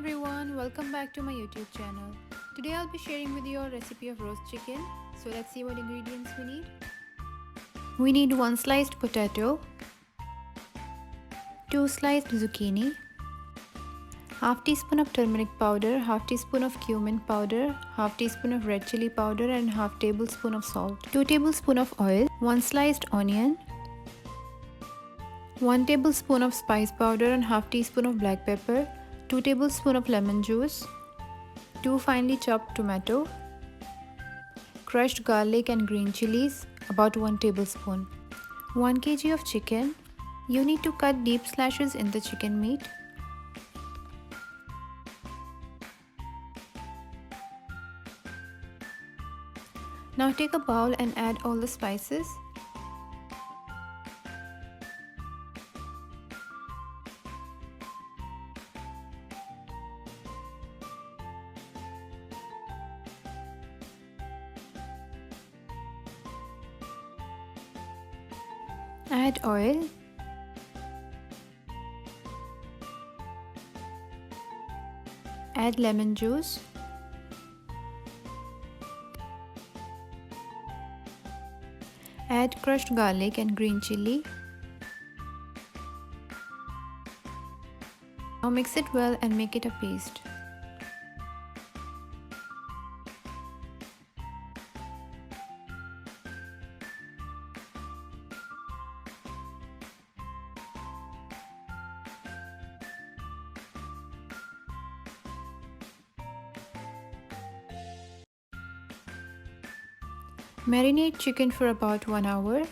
everyone, welcome back to my YouTube channel. Today I'll be sharing with you a recipe of roast chicken. So let's see what ingredients we need. We need 1 sliced potato, 2 sliced zucchini, half teaspoon of turmeric powder, half teaspoon of cumin powder, half teaspoon of red chili powder and half tablespoon of salt, 2 tablespoon of oil, 1 sliced onion, 1 tablespoon of spice powder and half teaspoon of black pepper, 2 tablespoon of lemon juice, 2 finely chopped tomato, crushed garlic and green chilies about 1 tablespoon, 1 kg of chicken. You need to cut deep slashes in the chicken meat. Now take a bowl and add all the spices. Add oil. Add lemon juice. Add crushed garlic and green chili. Now mix it well and make it a paste. Marinate chicken for about 1 hour.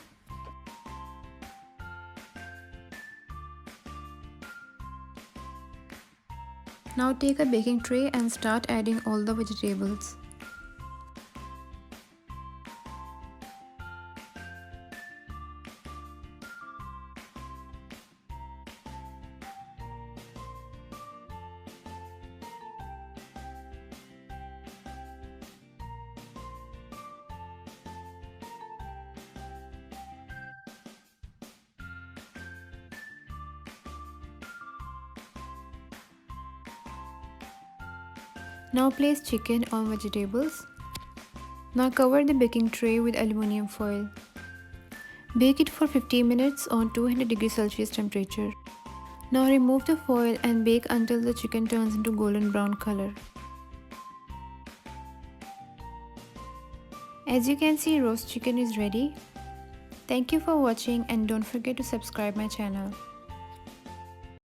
Now take a baking tray and start adding all the vegetables. Now place chicken on vegetables. Now cover the baking tray with aluminium foil. Bake it for 15 minutes on 200 degrees Celsius temperature. Now remove the foil and bake until the chicken turns into golden brown color. As you can see, roast chicken is ready. Thank you for watching and don't forget to subscribe my channel.